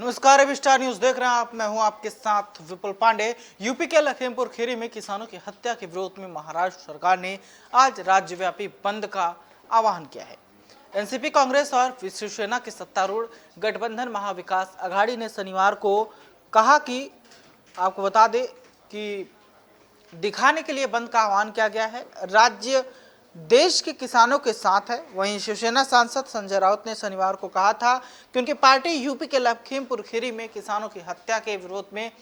नमस्कार, अभी star news देख रहे हैं आप। मैं हूं आपके साथ विपुल पांडे। यूपी के लखीमपुर खीरी में किसानों की हत्या के विरोध में महाराष्ट्र सरकार ने आज राज्यव्यापी बंद का आह्वान किया है। एनसीपी, कांग्रेस और शिवसेना के सत्तारूढ़ गठबंधन महाविकास अघाड़ी ने शनिवार को कहा कि आपको बता दें कि दिखाने के लिए बंद का आह्वान किया गया है। राज्य देश के किसानों के साथ है। वहीं शिवसेना सांसद संजय राउत ने शनिवार को कहा था कि उनकी पार्टी यूपी के लखीमपुर खीरी में किसानों की हत्या के विरोध में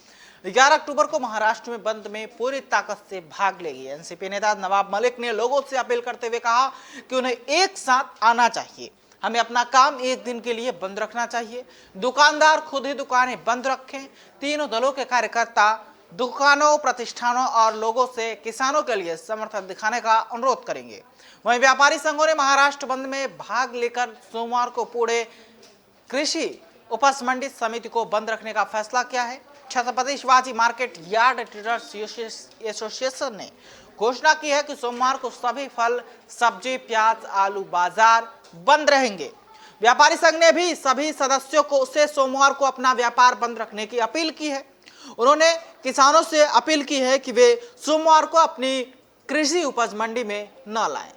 11 अक्टूबर को महाराष्ट्र में बंद में पूरी ताकत से भाग लेगी। एनसीपी नेता नवाब मलिक ने लोगों से अपील करते हुए कहा कि उन्हें एक साथ आना चाहिए। हमें अपना काम एक दिन के लिए बंद रखना चाहिए। दुकानदार खुद ही दुकानें बंद रखें। तीनों दलों के कार्यकर्ता दुकानों, प्रतिष्ठानों और लोगों से किसानों के लिए समर्थन दिखाने का अनुरोध करेंगे। वहीं व्यापारी संघों ने महाराष्ट्र बंद में भाग लेकर सोमवार को पूरे कृषि उपज मंडी समिति को बंद रखने का फैसला किया है। Chhatrapati Shivaji market yard traders association ने घोषणा की है कि सोमवार को सभी फल, सब्जी, प्याज, आलू बाजार बंद रहेंगे। व्यापारी संघ ने भी सभी सदस्यों को से सोमवार को अपना व्यापार बंद रखने की अपील की है। उन्होंने किसानों से अपील की है कि वे सोमवार को अपनी कृषि उपज मंडी में न लाएं।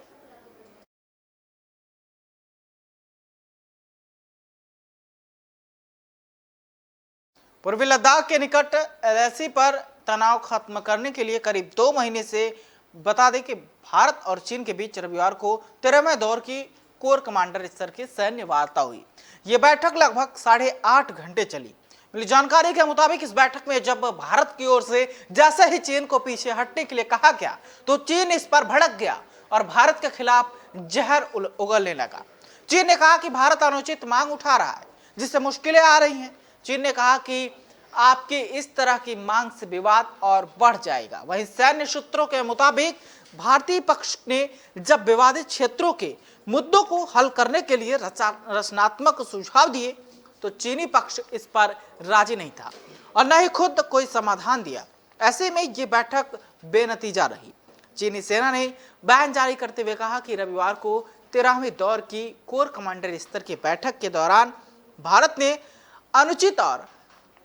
पूर्वी लद्दाख के निकट एलएसी पर तनाव खत्म करने के लिए करीब 2 महीने से बता दें कि भारत और चीन के बीच रविवार को 13वें दौर की कोर कमांडर स्तर की सैन्य वार्ता हुई। यह बैठक लगभग 8.5 घंटे चली। मिली जानकारी के मुताबिक इस बैठक में जब भारत की ओर से जैसे ही चीन को पीछे हटने के लिए कहा गया तो चीन इस पर भड़क गया और भारत के खिलाफ जहर उगलने लगा। चीन ने कहा कि भारत अनुचित मांग उठा रहा है जिससे मुश्किलें आ रही हैं। चीन ने कहा कि आपकी इस तरह की मांग से विवाद और बढ़ जाएगा। वहीं सैन्य सूत्रों के मुताबिक भारतीय पक्ष ने जब विवादित क्षेत्रों के मुद्दों को हल करने के लिए रचनात्मक सुझाव दिए तो चीनी पक्ष इस पर राजी नहीं था और न ही खुद कोई समाधान दिया। ऐसे में ये बैठक बेनतीजा रही। चीनी सेना ने बयान जारी करते हुए कहा कि रविवार को 13वें दौर की कोर कमांडर स्तर की बैठक के दौरान भारत ने अनुचित और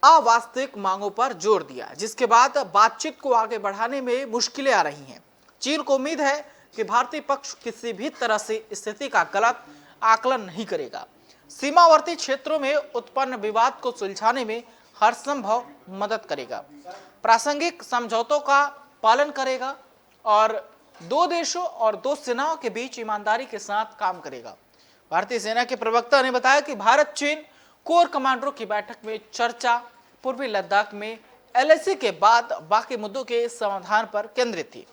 अवास्तविक मांगों पर जोर दिया, जिसके बाद बातचीत को आगे बढ़ाने में मुश्किलें आ रही हैं। चीन को उम्मीद है कि भारतीय पक्ष किसी भी तरह से स्थिति का गलत आकलन नहीं करेगा, सीमावर्ती क्षेत्रों में उत्पन्न विवाद को सुलझाने में हर संभव मदद करेगा, प्रासंगिक समझौतों का पालन करेगा और 2 देशों और 2 सेनाओं के बीच ईमानदारी के साथ काम करेगा। भारतीय सेना के प्रवक्ता ने बताया कि भारत चीन कोर कमांडरों की बैठक में चर्चा पूर्वी लद्दाख में एलएसी के बाद बाकी मुद्दों के समाधान पर केंद्रित थी।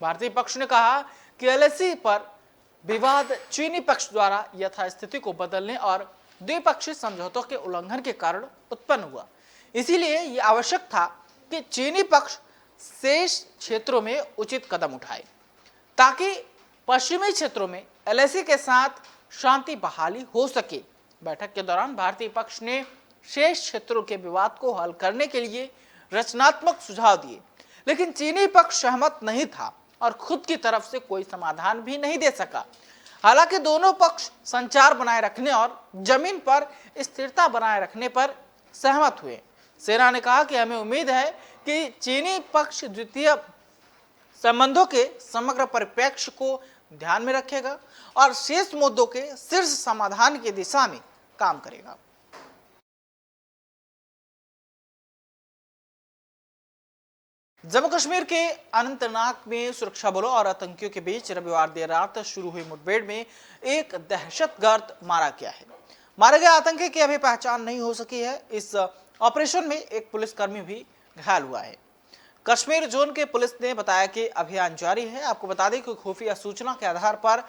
भारतीय पक्ष ने कहा कि एलएसी पर विवाद चीनी पक्ष द्वारा यथास्थिति को बदलने और द्विपक्षीय समझौतों के उल्लंघन के कारण उत्पन्न हुआ। इसीलिए यह आवश्यक था कि चीनी पक्ष शेष क्षेत्रों में उचित कदम उठाए ताकि पश्चिमी क्षेत्रों में एलएसी के साथ शांति बहाली हो सके। बैठक के दौरान भारतीय पक्ष ने शेष क्षेत्रों के विवाद को हल करने के लिए रचनात्मक सुझाव दिए, लेकिन चीनी पक्ष सहमत नहीं था और खुद की तरफ से कोई समाधान भी नहीं दे सका। हालांकि दोनों पक्ष संचार बनाए रखने और जमीन पर स्थिरता बनाए रखने पर सहमत हुए। सेना ने कहा कि हमें उम्मीद है कि चीनी पक्ष द्वितीय संबंधों के समग्र परिप्रेक्ष्य को ध्यान में रखेगा और शेष मुद्दों के शीर्ष समाधान की दिशा में काम करेगा। जम्मू कश्मीर के अनंतनाग में सुरक्षा बलों और आतंकियों के बीच रविवार देर रात शुरू हुई मुठभेड़ में एक दहशतगर्द मारा गया है। मारे गए आतंकी की अभी पहचान नहीं हो सकी है। इस ऑपरेशन में एक पुलिसकर्मी भी घायल हुआ है। कश्मीर जोन के पुलिस ने बताया कि अभियान जारी है। आपको बता दें कि खुफिया सूचना के आधार पर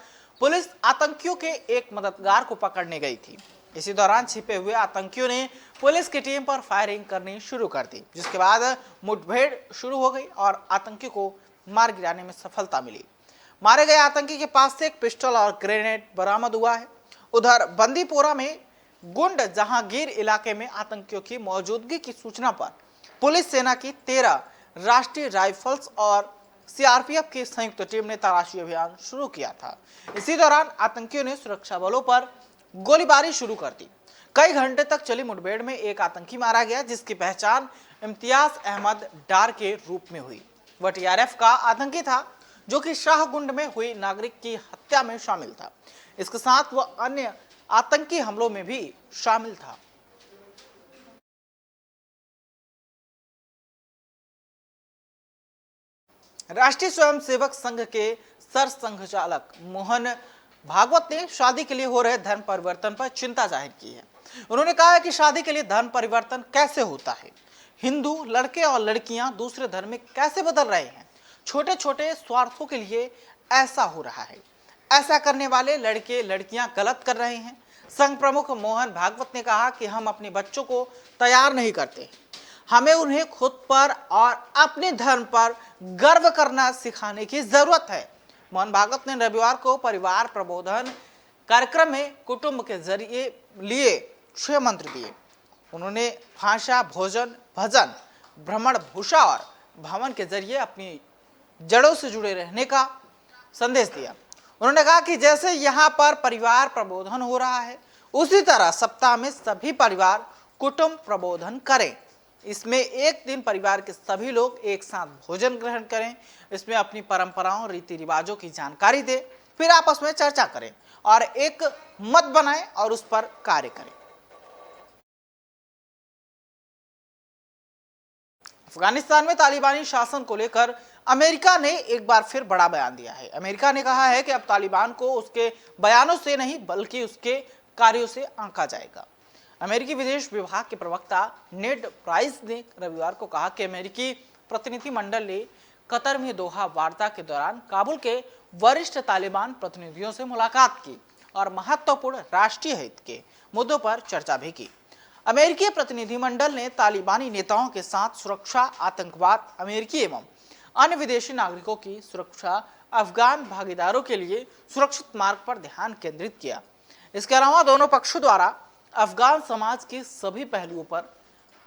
पुलिस आतंकियों के एक मददगार को पकड़ने गई थी। इसी दौरान छिपे हुए आतंकियों ने पुलिस की टीम पर फायरिंग करनी शुरू कर दी, जिसके बाद मुठभेड़ शुरू हो गई और आतंकी को मार गिराने में सफलता मिली। मारे गए आतंकी के पास से एक पिस्टल और ग्रेनेड बरामद हुआ है। उधर बंदीपोरा में गुंड जहांगीर इलाके में आतंकियों की मौजूदगी की सूचना पर पुलिस सेना की 13 राष्ट्रीय राइफल्स और सीआरपीएफ की संयुक्त टीम ने तलाशी अभियान शुरू किया था। इसी दौरान आतंकियों ने सुरक्षा बलों पर गोलीबारी शुरू कर दी। कई घंटे तक चली मुठभेड़ में एक आतंकी मारा गया, जिसकी पहचान इम्तियाज अहमद डार के रूप में हुई। वह टीआरएफ का आतंकी था, जो कि शाहगुंड में हुई नागरिक की हत्या में शामिल था। इसके साथ वह अन्य आतंकी हमलों में भी शामिल था। राष्ट्रीय स्वयंसेवक संघ के सरसंघचालक मोहन भागवत ने शादी के लिए हो रहे धर्म परिवर्तन पर चिंता जाहिर की है। उन्होंने कहा है कि शादी के लिए धर्म परिवर्तन कैसे होता है, हिंदू लड़के और लड़कियां दूसरे धर्म में कैसे बदल रहे हैं, छोटे छोटे स्वार्थों के लिए ऐसा हो रहा है। ऐसा करने वाले लड़के लड़कियां गलत कर रहे हैं। संघ प्रमुख मोहन भागवत ने कहा कि हम अपने बच्चों को तैयार नहीं करते, हमें उन्हें खुद पर और अपने धर्म पर गर्व करना सिखाने की जरूरत है। मोहन भागवत ने रविवार को परिवार प्रबोधन कार्यक्रम में कुटुंब के जरिए लिए 6 मंत्र दिए। उन्होंने भाषा, भोजन, भजन, भ्रमण, भूषा और भवन के जरिए अपनी जड़ों से जुड़े रहने का संदेश दिया। उन्होंने कहा कि जैसे यहाँ पर परिवार प्रबोधन हो रहा है, उसी तरह सप्ताह में सभी परिवार कुटुंब प्रबोधन करें। इसमें एक दिन परिवार के सभी लोग एक साथ भोजन ग्रहण करें, इसमें अपनी परंपराओं, रीति रिवाजों की जानकारी दें, फिर आपस में चर्चा करें और एक मत बनाएं और उस पर कार्य करें। अफगानिस्तान में तालिबानी शासन को लेकर अमेरिका ने एक बार फिर बड़ा बयान दिया है। अमेरिका ने कहा है कि अब तालिबान को उसके बयानों से नहीं बल्कि उसके कार्यों से आंका जाएगा। अमेरिकी विदेश विभाग के प्रवक्ता नेड प्राइस ने रविवार को कहा कि अमेरिकी प्रतिनिधिमंडल ने कतर में दोहा वार्ता के दौरान काबुल के वरिष्ठ तालिबान प्रतिनिधियों से मुलाकात की और महत्वपूर्ण राष्ट्रीय हित के मुद्दों पर चर्चा भी की। अमेरिकी प्रतिनिधिमंडल ने तालिबानी नेताओं के साथ सुरक्षा, आतंकवाद, अमेरिकी एवं अन्य विदेशी नागरिकों की सुरक्षा, अफगान भागीदारों के लिए सुरक्षित मार्ग पर ध्यान केंद्रित किया। इसके अलावा दोनों पक्षों द्वारा अफगान समाज के सभी पहलुओं पर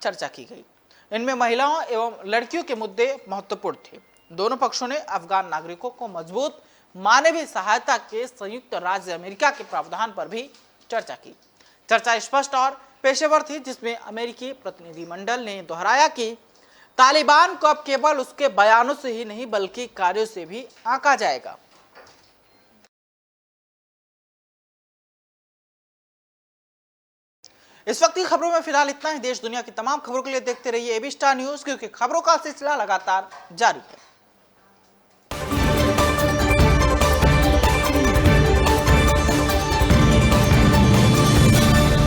चर्चा की गई। इनमें महिलाओं एवं लड़कियों के मुद्दे महत्वपूर्ण थे। दोनों पक्षों ने अफगान नागरिकों को मजबूत मानवीय सहायता के संयुक्त राज्य अमेरिका के प्रावधान पर भी चर्चा की। चर्चा स्पष्ट और पेशेवर थी, जिसमें अमेरिकी प्रतिनिधिमंडल ने दोहराया कि तालिबान को अब केवल उसके बयानों से ही नहीं बल्कि कार्यों से भी आंका जाएगा। इस वक्त की खबरों में फिलहाल इतना ही। देश दुनिया की तमाम खबरों के लिए देखते रहिए एबी स्टार न्यूज, क्योंकि खबरों का सिलसिला लगातार जारी है।